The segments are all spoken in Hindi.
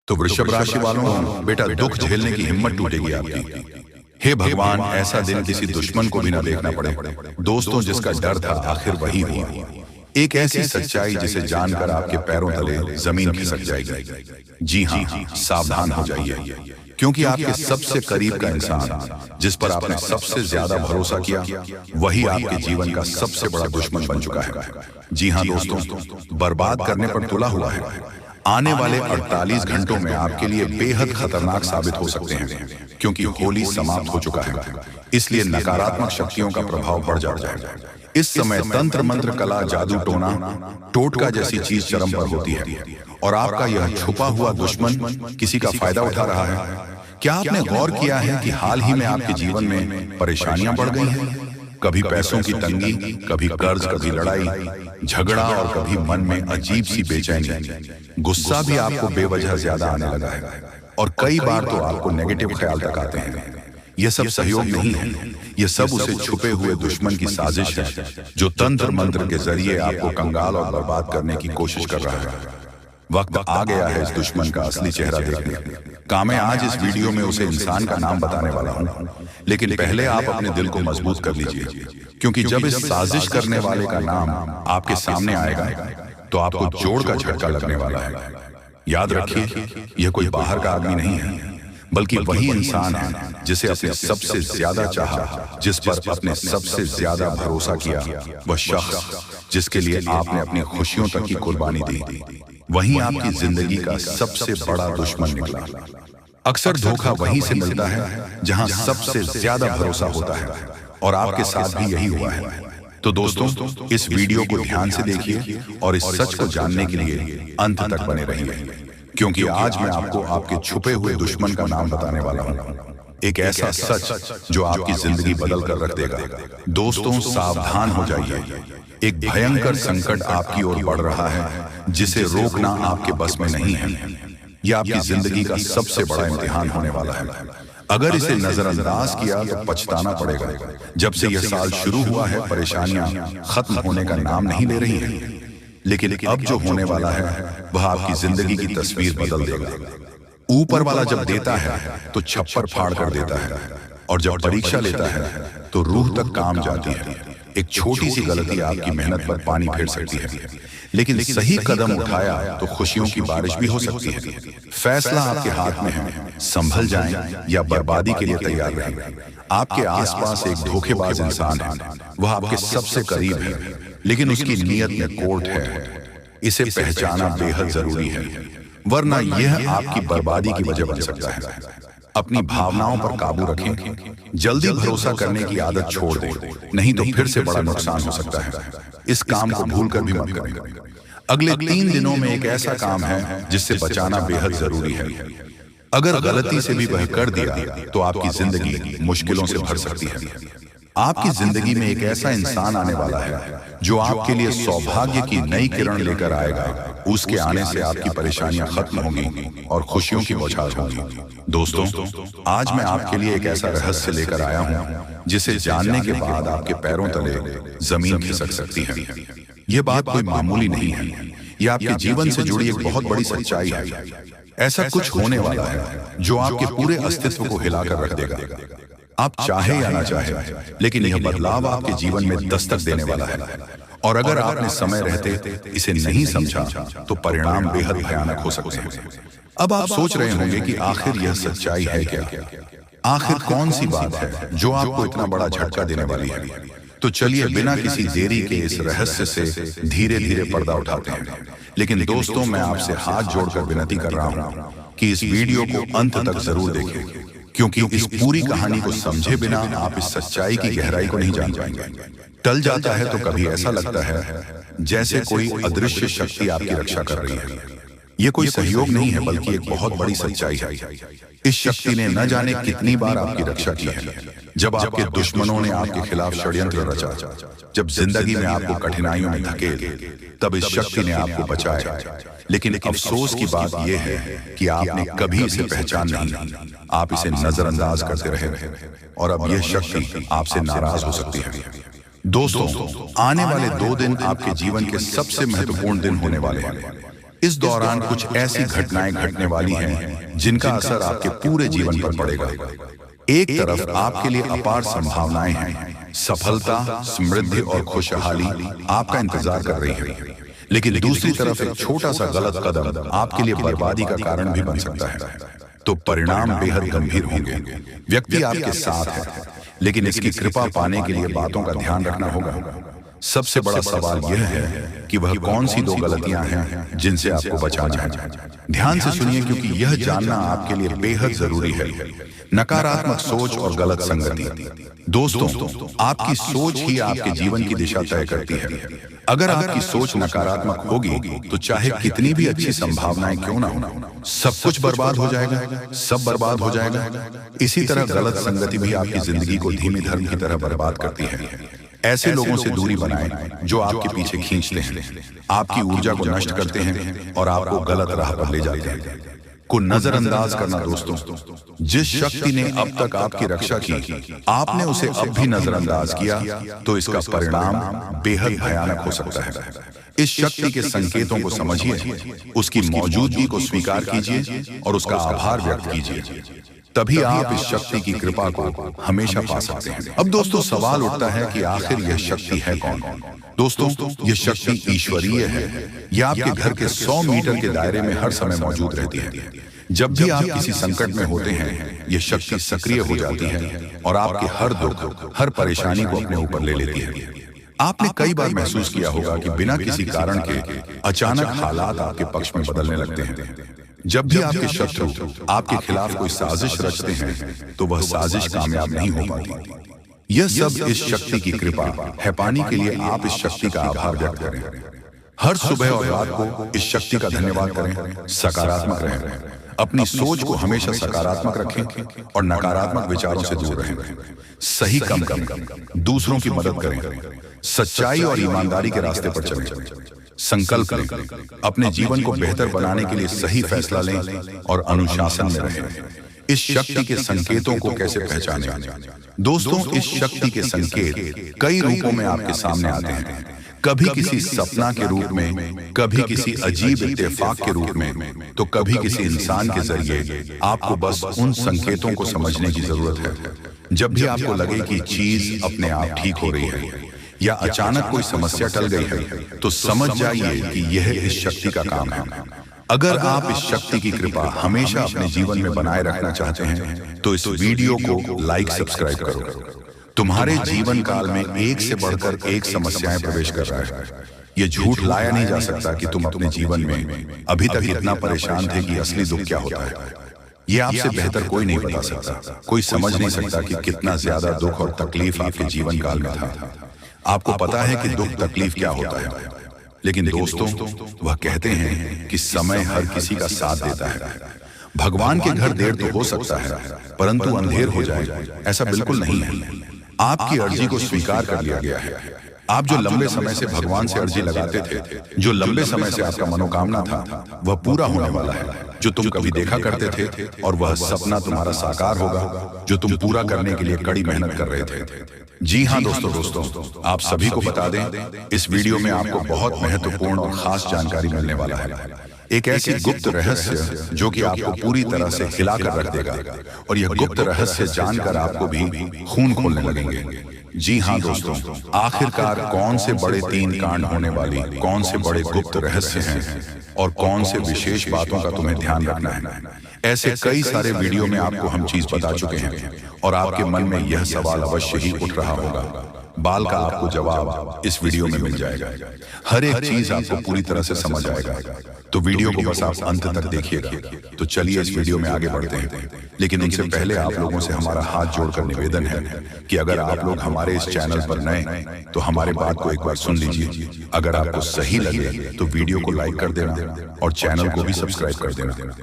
तो वृषभ राशि वालों, बेटा दुख झेलने की हिम्मत टूटेगी आपकी। हे भगवान, ऐसा दिन किसी दुश्मन को भी ना देखना पड़े। दोस्तों, जिसका डर था आखिर वही हुआ। एक ऐसी सच्चाई जिसे जानकर आपके पैरों तले जमीन खिसक जाएगी। जी हाँ, सावधान हो जाइए, क्योंकि आपके सबसे करीब का इंसान जिस पर आपने सबसे ज्यादा भरोसा किया, वही आपके जीवन का सबसे बड़ा दुश्मन बन चुका है। जी हाँ दोस्तों, बर्बाद करने पर तुला हुआ है। आने वाले 48 घंटों में आपके लिए बेहद खतरनाक साबित हो सकते हैं, क्योंकि होली समाप्त हो चुका है। इसलिए नकारात्मक शक्तियों का प्रभाव बढ़ जाता है। इस समय तंत्र मंत्र, कला, जादू, टोना, टोटका जैसी चीज चरम पर होती है, और आपका यह छुपा हुआ दुश्मन किसी का फायदा उठा रहा है। क्या आपने गौर किया है कि हाल ही में आपके जीवन में परेशानियां बढ़ गई हैं? कभी पैसों की तंगी, कभी कर्ज, कभी लड़ाई झगड़ा, और कभी मन में अजीब सी बेचैनी। गुस्सा भी आपको बेवजह ज्यादा आने लगा है, और कई बार तो आपको नेगेटिव ख्याल तक आते हैं। यह सब सहयोग नहीं है, यह सब उसे छुपे हुए दुश्मन की साजिश है, जो तंत्र मंत्र के जरिए आपको कंगाल और बर्बाद करने की कोशिश कर रहा है। वक्त आ गया है इस दुश्मन का असली चेहरा देखने का। मैं आज इस वीडियो में उसे इंसान का नाम बताने वाला हूं, लेकिन पहले आप अपने दिल को मजबूत कर लीजिए, क्योंकि जब इस साजिश करने वाले का नाम आपके सामने आएगा तो आपको जोड़ का झटका लगने वाला है। याद रखिए, यह कोई बाहर का आदमी नहीं है, बल्कि वही इंसान है जिसे अपने सबसे ज्यादा चाहा, जिस पर अपने सबसे ज्यादा भरोसा किया, वह शख्स जिसके लिए आपने अपनी खुशियों तक की कुर्बानी दी, वही आपकी जिंदगी का सबसे बड़ा दुश्मन निकला। अक्सर धोखा वहीं से मिलता है जहां सबसे ज्यादा भरोसा होता है, और आपके साथ भी यही हुआ है। तो दोस्तों, इस वीडियो को ध्यान से देखिए और इस सच को जानने के लिए अंत तक बने रहिए, क्योंकि आज मैं आपको आपके छुपे हुए दुश्मन का नाम बताने वाला हूं। एक ऐसा सच जो आपकी जिंदगी बदल कर रख देगा। दोस्तों, सावधान हो जाइए। एक भयंकर संकट आपकी ओर बढ़ रहा है, जिसे रोकना आपके बस में नहीं है। यह आपकी जिंदगी का सबसे बड़ा इम्तिहान होने वाला है। अगर इसे नजरअंदाज किया तो पछताना पड़ेगा। जब से यह साल शुरू हुआ है, परेशानियां खत्म होने का नाम नहीं ले रही हैं, लेकिन अब जो होने वाला है वह आपकी जिंदगी की तस्वीर बदल देगा। ऊपर वाला जब देता है तो छप्पर फाड़ कर देता है, और जब परीक्षा लेता है तो रूह तक काम जाती है। एक छोटी सी गलती आपकी मेहनत पर पानी फेर सकती है, लेकिन सही कदम उठाया तो खुशियों की बारिश भी हो सकती है। फैसला आपके हाथ में है, संभल जाएं या बर्बादी के लिए तैयार रहें। आपके आसपास एक धोखेबाज इंसान है, वह आपके सबसे करीब है, लेकिन उसकी नीयत में कोर्ट है। इसे पहचाना बेहद जरूरी है, वरना यह आपकी बर्बादी की वजह बन सकता है। अपनी भावनाओं पर काबू रखें, जल्दी भरोसा करने की आदत छोड़ दें, नहीं तो फिर से बड़ा नुकसान हो सकता है। इस काम को भूलकर भी मत करें। अगले 3 दिनों में एक ऐसा काम है जिससे बचाना बेहद जरूरी है। अगर गलती से भी वह कर दिया तो आपकी जिंदगी मुश्किलों से भर सकती है। आपकी जिंदगी में एक ऐसा इंसान आने वाला है जो आपके लिए सौभाग्य की नई किरण लेकर आएगा। उसके आने से आपकी परेशानियां खत्म होंगी और खुशियों की बौछार होगी। दोस्तों, आज मैं आपके लिए एक ऐसा रहस्य लेकर आया हूं जिसे जानने के बाद आपके पैरों तले जमीन खिसक सकती है। यह बात कोई मामूली नहीं है, यह आपके जीवन से जुड़ी एक बहुत बड़ी सच्चाई है। ऐसा कुछ होने वाला है जो आपके पूरे अस्तित्व को हिलाकर रख देगा। आप चाहे या ना चाहे, लेकिन यह बदलाव आपके जीवन में दस्तक देने वाला है, और अगर आपने समय रहते इसे नहीं समझा तो परिणाम बेहद भयानक हो सकते हैं। अब आप सोच रहे होंगे कि आखिर यह सच्चाई है क्या? आखिर कौन सी बात है जो आपको इतना बड़ा झटका देने वाली है? तो चलिए बिना किसी देरी के इस रहस्य से धीरे धीरे पर्दा उठाते हैं। लेकिन दोस्तों, मैं आपसे हाथ जोड़कर विनती कर रहा हूं कि इस वीडियो को अंत तक जरूर देखें, क्योंकि इस पूरी कहानी को समझे बिना आप इस सच्चाई की गहराई को नहीं जान पाएंगे। टल जाता है तो कभी ऐसा लगता है जैसे कोई अदृश्य शक्ति आपकी रक्षा कर रही है। ये कोई सहयोग नहीं है, बल्कि एक बहुत बड़ी सच्चाई है। इस शक्ति ने न जाने कितनी बार आपकी रक्षा की है। जब आपके दुश्मनों ने आपके खिलाफ षड्यंत्र रचा, जब जिंदगी में आपको कठिनाइयों में धकेल, तब इस शक्ति ने आपको बचाया। लेकिन अफसोस की बात यह है कि आपने कभी इसे पहचान नहीं। आप इसे नजरअंदाज करते रहे, और अब यह शक्ति आपसे नाराज हो सकती है। दोस्तों, आने वाले 2 दिन आपके जीवन के सबसे महत्वपूर्ण दिन होने वाले हैं। इस दौरान कुछ ऐसी घटनाएं घटने वाली हैं जिनका असर आपके पूरे जीवन पर पड़ेगा। एक तरफ आपके लिए अपार संभावनाएं हैं, सफलता, समृद्धि और खुशहाली आपका इंतजार कर रही है, लेकिन दूसरी तरफ एक छोटा सा गलत कदम आपके लिए बर्बादी का कारण भी बन सकता है। तो परिणाम बेहद गंभीर होंगे। व्यक्ति आपके साथ है, लेकिन इसकी कृपा पाने के लिए बातों का ध्यान रखना होगा। सबसे बड़ा सवाल यह है कि वह कौन सी दो गलतियां हैं जिनसे आपको बचाना है। ध्यान से सुनिए, क्योंकि यह जानना आपके लिए बेहद जरूरी है। नकारात्मक सोच और गलत संगति। दोस्तों, आपकी सोच ही आपके जीवन की दिशा तय करती है। अगर आपकी सोच नकारात्मक होगी तो चाहे कितनी भी अच्छी संभावनाएं क्यों ना हो, सब कुछ बर्बाद हो जाएगा, सब बर्बाद हो जाएगा। इसी तरह गलत संगति भी आपकी जिंदगी को धीमी धर्म की तरह बर्बाद करती है। ऐसे लोगों से दूरी बनाएं जो आपके पीछे खींचते हैं, आपकी ऊर्जा को नष्ट करते हैं और आपको गलत राह पर ले जाते हैं। को नजरअंदाज करना। दोस्तों, जिस शक्ति ने अब तक आपकी रक्षा की, आपने उसे अब भी नजरअंदाज किया तो इसका परिणाम बेहद भयानक हो सकता है। इस शक्ति के संकेतों को समझिए, उसकी मौजूदगी को स्वीकार कीजिए और उसका आभार व्यक्त कीजिए। तभी आप इस शक्ति की कृपा को हमेशा पा सकते हैं। अब दोस्तों, सवाल उठता है कि आखिर यह शक्ति है कौन? दोस्तों, यह शक्ति ईश्वरीय है। यह आपके घर के 100 मीटर के दायरे में हर समय मौजूद रहती है। जब भी आप किसी संकट में होते हैं, यह शक्ति सक्रिय हो जाती है और आपके हर दुख, हर परेशानी को अपने ऊपर ले लेती है। आपने कई बार महसूस किया होगा कि बिना किसी कारण के अचानक हालात आपके पक्ष में बदलने लगते हैं। जब भी आपके शत्रु आपके खिलाफ कोई साजिश रचते हैं तो वह साजिश कामयाब नहीं हो पाती। यह सब इस शक्ति की कृपा है। पाने के लिए आप इस शक्ति का आभार व्यक्त करें। हर सुबह और रात को इस शक्ति का धन्यवाद करें। सकारात्मक रहें, अपनी सोच को हमेशा सकारात्मक रखें और नकारात्मक विचारों से दूर रहें। सही कम करें, दूसरों की मदद करें, सच्चाई और ईमानदारी के रास्ते पर चलें। संकल्प लें, अपने जीवन को बेहतर बनाने के लिए सही फैसला लें और अनुशासन में रहें। इस शक्ति के संकेतों को कैसे पहचानें? दोस्तों, इस शक्ति के संकेत कई रूपों में आपके सामने आते हैं। कभी किसी सपना के रूप में, कभी किसी अजीब इत्तेफाक के रूप में, तो कभी किसी इंसान के जरिए। आपको बस उन संकेतों को समझने की जरूरत है। जब भी आपको लगे कि चीज अपने आप ठीक हो रही है या अचानक कोई समस्या टल गई है, तो समझ जाइए कि यह इस शक्ति का काम है। अगर आप इस शक्ति की कृपा हमेशा अपने जीवन में बनाए रखना चाहते हैं तो इस वीडियो को लाइक, सब्सक्राइब करो। तुम्हारे जीवन काल में एक से बढ़कर एक समस्याएं प्रवेश कर रहा है। ये झूठ लाया नहीं जा सकता कि तुम अपने जीवन में अभी तक इतना परेशान थे कि असली दुख क्या होता है। ये आपसे बेहतर कोई नहीं बता सकता। कोई समझ नहीं सकता कि कितना ज्यादा दुख और तकलीफ आपके जीवन काल में था। आपको पता है कि दुख तकलीफ क्या होता है, लेकिन दोस्तों, वह कहते हैं कि समय हर किसी का साथ देता है। भगवान के घर देर तो हो सकता है, परंतु अंधेर हो जाए ऐसा बिल्कुल नहीं है। आपकी अर्जी को स्वीकार कर लिया गया है। आप जो लंबे समय से भगवान से अर्जी लगाते थे, जो लंबे समय से आपका मनोकामना था, वह पूरा होने वाला है। जो तुम कभी देखा करते थे और वह सपना तुम्हारा साकार होगा, जो तुम पूरा करने के लिए कड़ी मेहनत कर रहे थे। जी हाँ दोस्तों, आप सभी को बता दें, इस वीडियो में आपको बहुत महत्वपूर्ण और खास जानकारी मिलने वाला है। एक ऐसी गुप्त रहस्य जो कि आपको पूरी तरह से हिलाकर रख देगा, और यह गुप्त रहस्य जानकर आपको भी खून खोलने लगेंगे। जी हाँ दोस्तों, आखिरकार कौन से बड़े 3 कांड होने वाली, कौन से बड़े गुप्त रहस्य हैं और कौन से विशेष बातों का तुम्हें ध्यान रखना है। ऐसे कई सारे वीडियो में आपको हम चीज बता चुके हैं और आपके मन में यह सवाल अवश्य ही उठ रहा होगा। बाल का आपको जवाब इस वीडियो में मिल जाएगा। हर एक चीज आपको पूरी तरह से समझ आएगा। तो वीडियो को बस आप अंत तक देखिएगा। तो चलिए इस वीडियो में आगे बढ़ते हैं, लेकिन उनसे पहले आप लोगों से हमारा हाथ जोड़कर निवेदन है कि अगर आप लोग हमारे इस चैनल पर नए तो हमारे बात को एक बार सुन लीजिए। अगर आपको सही लगे तो वीडियो को लाइक कर देना और चैनल को भी सब्सक्राइब कर देना।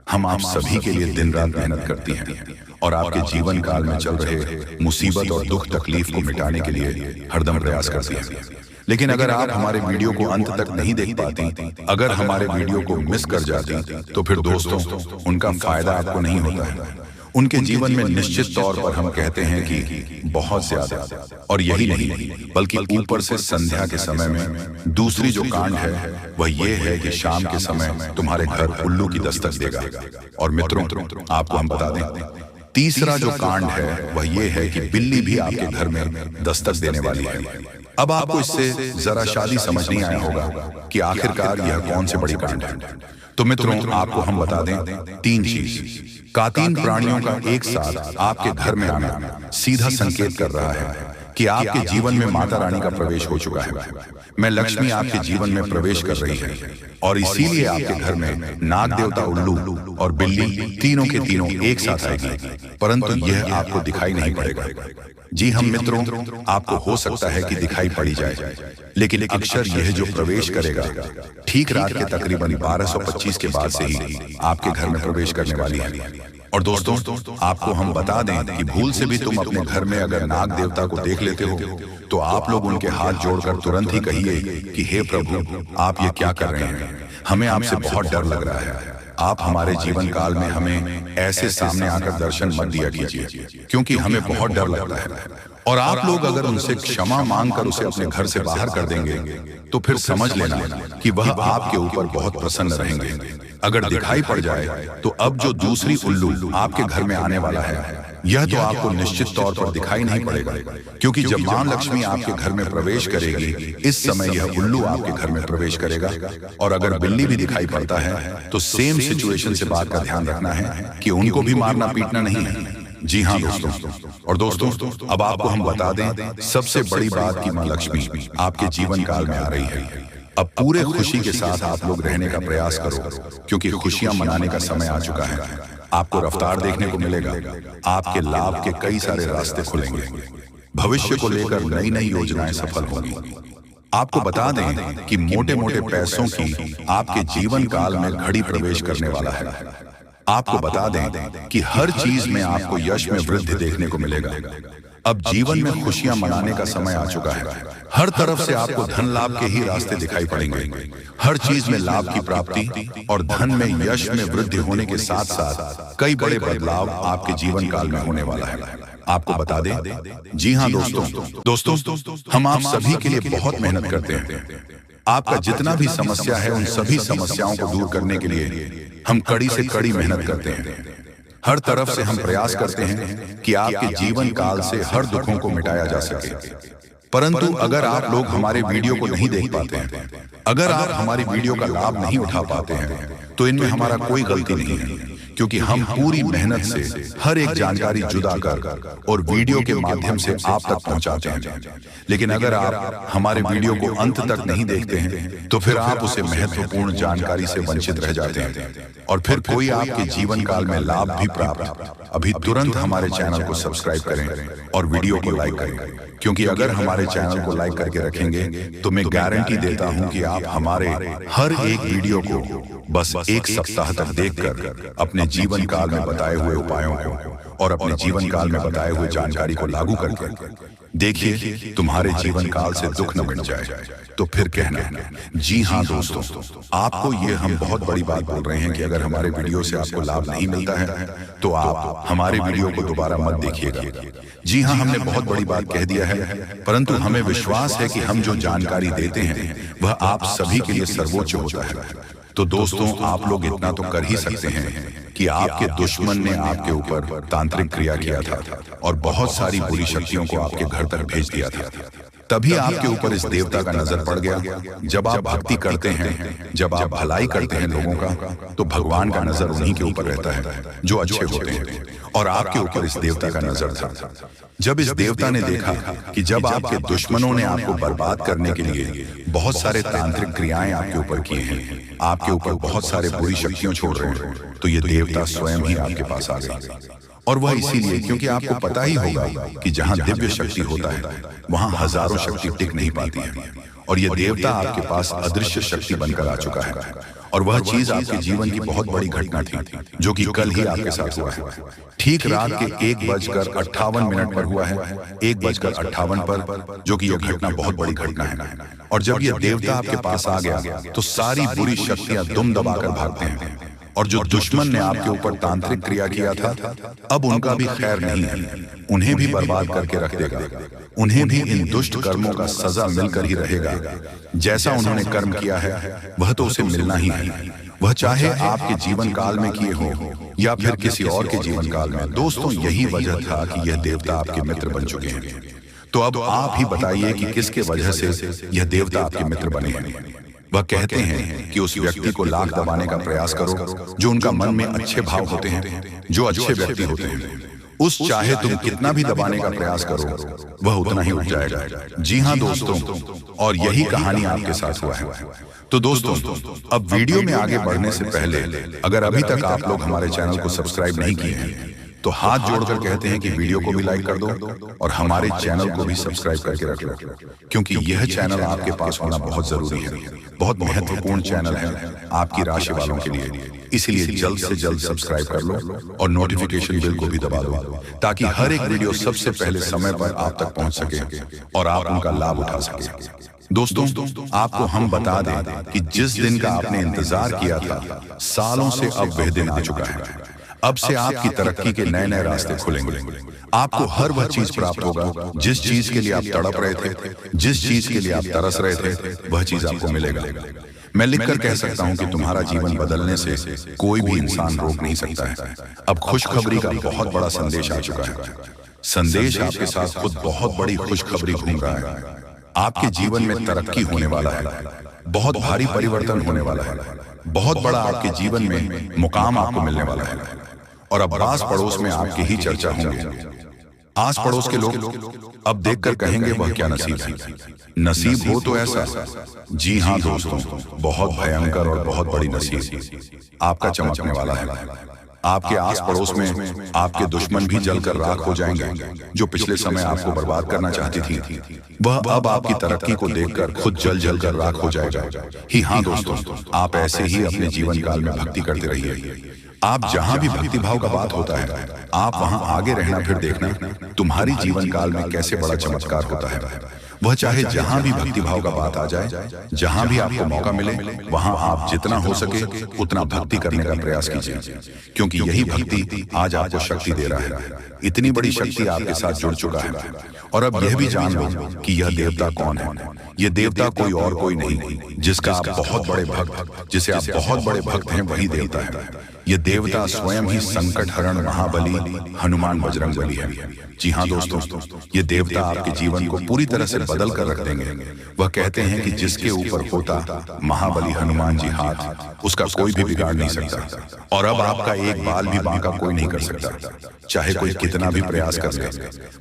हम आप सभी के लिए दिन रात मेहनत करती हैं और आपके जीवन काल में चल रहे मुसीबत और दुख तकलीफ को मिटाने के लिए हरदम प्रयास करती हैं। लेकिन अगर आप हमारे वीडियो को अंत तक नहीं देख पाती, अगर हमारे वीडियो को मिस कर जाती, तो फिर दोस्तों उनका फायदा आपको नहीं होता है। उनके जीवन में निश्चित तौर पर हम कहते हैं कि बहुत ज्यादा। और यही नहीं, बल्कि ऊपर से संध्या के समय में दूसरी जो कांड है वह ये है कि शाम के समय तुम्हारे घर उल्लू की दस्तक देगा। और मित्रों, आपको हम बता दें, तीसरा जो कांड है वह ये है कि बिल्ली भी आपके घर में दस्तक देने वाली है। अब आपको इससे जरा शादी समझ नहीं आया होगा कि आखिरकार यह कौन से बड़ी कांड है। तो मित्रों, आपको हम बता दें, तीन चीज। कातीन प्राणियों का एक साथ आपके घर में आना सीधा संकेत कर रहा है कि आपके जीवन में माता रानी का प्रवेश हो चुका है। मैं लक्ष्मी आपके जीवन में प्रवेश कर रही है, और इसीलिए आपके घर में नाग देवता उल्लू और बिल्ली तीनों के तीनों एक साथ आएगी, परंतु यह आपको दिखाई नहीं पड़ेगा। जी हम मित्रों, आपको हो सकता है कि दिखाई पड़ी जाए, लेकिन अक्षर यह जो प्रवेश करेगा ठीक रात के तकरीबन 1225 के बाद से ही आपके घर में प्रवेश करने वाली है। और दोस्तों, आपको हम बता दें कि भूल से भी तुम अपने घर में अगर नाग देवता को देख लेते हो तो आप लोग उनके हाथ जोड़कर तुरंत ही कहिए कि हे प्रभु, आप ये क्या कर रहे हैं, हमें आपसे बहुत डर लग रहा है। आप हमारे जीवन काल में हमें ऐसे सामने आकर दर्शन मत दिया कीजिए, क्योंकि हमें बहुत डर लगता है। और आप लोग अगर उनसे क्षमा मांगकर उसे अपने घर से बाहर कर देंगे तो फिर समझ लेना कि वह आपके ऊपर बहुत प्रसन्न रहेंगे। अगर दिखाई पड़ जाए तो अब जो दूसरी उल्लू आपके घर में आने वाला है, यह तो आपको निश्चित तौर पर दिखाई नहीं पड़ेगा, क्योंकि जब मां लक्ष्मी आपके घर में प्रवेश करेगी, इस समय यह उल्लू आपके घर में प्रवेश करेगा। और अगर बिल्ली भी दिखाई पड़ता है तो सेम सिचुएशन से बात का ध्यान रखना है कि उनको भी मारना पीटना नहीं है। जी हाँ दोस्तों, और दोस्तों, अब आपको हम बता दें, सबसे बड़ी बात कि मां लक्ष्मी आपके जीवन काल में आ रही है। अब पूरे खुशी के साथ आप लोग रहने का प्रयास करो, क्योंकि खुशियां मनाने का समय आ चुका है। आपको रफ्तार देखने को मिलेगा, आपके लाभ के कई सारे रास्ते खुलेंगे, भविष्य को लेकर नई नई योजनाएं सफल होंगी। आपको बता दें कि मोटे मोटे पैसों की आपके जीवन काल में घड़ी प्रवेश करने वाला है। आपको बता दें कि हर चीज में आपको यश में वृद्धि देखने को मिलेगा। अब जीवन में खुशियां मनाने का समय आ चुका है। हर तरफ से आपको धन लाभ के ही रास्ते दिखाई पड़ेंगे। हर चीज में लाभ की प्राप्ति और धन में यश में वृद्धि होने के साथ साथ कई बड़े बदलाव आपके जीवन काल में होने वाला है। आपको बता दें, जी हाँ दोस्तों, हम आप सभी के लिए बहुत मेहनत करते हैं। आपका जितना भी समस्या है, उन सभी समस्याओं को दूर करने के लिए हम कड़ी से कड़ी मेहनत करते हैं। हर तरफ से हम प्रयास करते हैं कि आपके जीवन काल से हर दुखों को मिटाया जा सके। परंतु अगर आप लोग हमारे वीडियो को नहीं देख पाते हैं, अगर आप हमारी वीडियो का लाभ नहीं उठा पाते हैं, तो इनमें हमारा कोई गलती नहीं है, क्योंकि हम पूरी मेहनत से हर एक जानकारी जुदा कर और वीडियो के माध्यम से आप तक पहुंचाते हैं। लेकिन अगर आप हमारे वीडियो को अंत तक नहीं देखते हैं तो फिर आप उसे महत्वपूर्ण जानकारी से वंचित रह जाते हैं, और फिर कोई आपके जीवन काल में लाभ भी प्राप्त। अभी तुरंत हमारे चैनल को सब्सक्राइब करें और वीडियो को लाइक करें, क्योंकि अगर हमारे चैनल को लाइक करके रखेंगे तो मैं गारंटी देता हूं कि आप हमारे हर एक वीडियो को बस एक सप्ताह तक देखकर अपने जीवन काल में बताए हुए उपायों को और अपने जीवन काल में बताए हुए जानकारी को लागू करके देखिए, तुम्हारे जीवन काल से दुख न मिट जाए। तो फिर कहना, जी हाँ दोस्तों, आपको ये हम बहुत बड़ी बात बोल रहे हैं कि अगर हमारे वीडियो से आपको लाभ नहीं मिलता है तो आप हमारे वीडियो को दोबारा मत देखिएगा। जी हाँ, हमने बहुत बड़ी बात कह दिया है, परंतु हमें विश्वास है कि हम जो जानकारी देते हैं वह आप सभी के लिए सर्वोच्च होता है। तो दोस्तों, आप लोग इतना तो कर ही सकते हैं कि आपके दुश्मन ने आपके ऊपर तांत्रिक क्रिया किया था और बहुत सारी बुरी शक्तियों को आपके घर तक भेज दिया था। तभी आपके ऊपर इस देवता का नजर पड़ गया। जब आप भक्ति करते हैं, जब आप भलाई करते हैं लोगों का, तो भगवान का नजर उन्हीं के ऊपर रहता है जो अच्छे होते हैं, और आपके ऊपर इस देवता का नजर था। जब इस देवता ने देखा कि जब आपके दुश्मनों ने आपको बर्बाद करने के लिए बहुत सारे तांत्रिक क्रियाएं आपके ऊपर किए हैं, आपके ऊपर बहुत सारे बुरी शक्तियां छोड़ रहे हैं, तो ये देवता स्वयं ही आपके पास आ गए। और वह इसीलिए क्योंकि आपको पता ही होगा कि जहां दिव्य शक्ति होता है वहां हजारों शक्ति टिक नहीं पाती है, और यह देवता आपके पास अदृश्य शक्ति बनकर आ चुका है। और वह चीज आपके जीवन की बहुत बड़ी घटना थी जो कि कल ही आपके साथ हुआ है। ठीक रात के 1:58 पर हुआ है, 1:58 पर, जो कि यह घटना बहुत बड़ी घटना है। और जब यह देवता आपके पास आ गया तो सारी बुरी शक्तियां दुम दबाकर भागते हैं, और जो दुश्मन ने आपके ऊपर तांत्रिक क्रिया किया था, अब उनका भी खैर नहीं है, उन्हें भी बर्बाद करके रख देगा। उन्हें भी इन दुष्ट कर्मों का सजा मिलकर ही रहेगा। जैसा उन्होंने कर्म किया है वह तो उसे मिलना ही है, वह चाहे आपके जीवन काल में किए हो या फिर किसी और के जीवन काल में। दोस्तों, यही वजह था कि यह देवता आपके मित्र बन चुके हैं। तो अब आप ही बताइए कि किसके वजह से यह देवता आपके मित्र बने हैं। वह कहते हैं कि उस व्यक्ति को लाख दबाने का प्रयास करो जो उनका मन में अच्छे भाव होते हैं, जो अच्छे व्यक्ति होते हैं। उस चाहे तुम कितना भी दबाने का प्रयास करो, वह उतना ही उठ जाएगा। जी हाँ दोस्तों, और यही कहानी आपके साथ हुआ है। तो दोस्तों, अब वीडियो में आगे बढ़ने से पहले अगर अभी तक आप लोग हमारे चैनल को सब्सक्राइब नहीं किए हैं तो हाथ जोड़कर कहते हैं कि वीडियो को भी लाइक कर दो और हमारे चैनल को भी सब्सक्राइब करके रख लो, क्योंकि यह चैनल आपके पास होना बहुत जरूरी है, बहुत महत्वपूर्ण चैनल है आपकी राशि वालों के लिए। इसलिए जल्द से जल्द सब्सक्राइब कर लो और नोटिफिकेशन बेल को भी दबा दो, ताकि हर एक वीडियो सबसे पहले समय पर आप तक पहुंच सके और आप उनका लाभ उठा सके। दोस्तों, आपको हम बता दें कि जिस दिन का आपने इंतजार किया था, सालों से अब वह दिन आ चुका है। अब से आपकी तरक्की के नए नए रास्ते खुलेंगे। आपको हर वह चीज प्राप्त होगा जिस चीज के लिए आप तड़प रहे थे, जिस चीज के लिए आप तरस रहे थे, वह चीज आपको मिलेगा। मैं लिखकर कह सकता हूं कि तुम्हारा जीवन बदलने से कोई भी इंसान रोक नहीं सकता है। अब खुशखबरी का बहुत बड़ा संदेश आ चुका है। संदेश आपके साथ खुद बहुत बड़ी खुशखबरी घूम रहा है। आपके जीवन में तरक्की होने वाला है, बहुत भारी परिवर्तन होने वाला है, बहुत बड़ा आपके जीवन में मुकाम आपको मिलने वाला है। और अब आस पड़ोस में आपकी ही चर्चा होंगे। आस पड़ोस के लोग अब देखकर कहेंगे वह क्या नसीब है। नसीब हो तो ऐसा, जी हाँ दोस्तों, बहुत भयंकर और बहुत बड़ी नसीब आपका चमकने वाला है। आपके आस पड़ोस में आपके दुश्मन भी जलकर राख हो जाएंगे। जो पिछले समय आपको बर्बाद करना चाहती थी, वह अब आपकी तरक्की को देखकर खुद जल जल कर राख हो जाएगा। ही हाँ दोस्तों, आप ऐसे ही अपने जीवन काल में भक्ति करते रहिए। आप जहां भी भक्ति भाव का बात होता है, आप वहां आगे रहना, फिर देखना तुम्हारी जीवन काल में कैसे बड़ा चमत्कार होता है। वह चाहे जहां भी भक्ति भाव का बात आ जाए, जहां भी आपको मौका मिले, वहां आप जितना हो सके उतना भक्ति करने का प्रयास कीजिए, क्योंकि यही भक्ति आज आपको शक्ति दे रहा है। इतनी बड़ी शक्ति आपके साथ जुड़ चुका है। और अब यह भी जान लो कि यह देवता कौन है। यह देवता कोई और कोई नहीं, जिसका आप बहुत बड़े भक्त, जिसे आप बहुत बड़े भक्त हैं, वही देवता है। ये देवता स्वयं ही संकट हरण महाबली हनुमान बजरंगबली है। जी हाँ दोस्तों, ये देवता आपके जीवन को पूरी तरह से बदल कर रख देंगे। वह कहते हैं कि जिसके ऊपर होता महाबली हनुमान जी हाथ, उसका कोई भी बिगाड़ नहीं सकता। और अब आपका एक बाल भी बांका कोई नहीं कर सकता, चाहे कोई कितना भी प्रयास कर ले,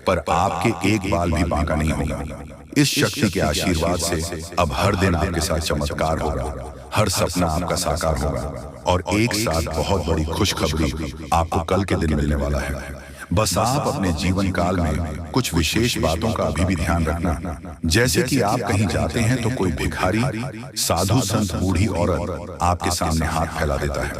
पर आपके एक बाल भी बांका नहीं होगा। इस शक्ति के आशीर्वाद से अब हर दिन आपके साथ चमत्कार होगा, हर सपना आपका साकार होगा और एक साथ बहुत बड़ी खुशखबरी आपको कल के दिन मिलने वाला है। बस आप अपने जीवन काल में कुछ विशेष बातों का अभी भी ध्यान रखना। जैसे कि आप कहीं जाते हैं तो कोई भिखारी, साधु, संत, बूढ़ी औरत आपके सामने हाथ फैला देता है।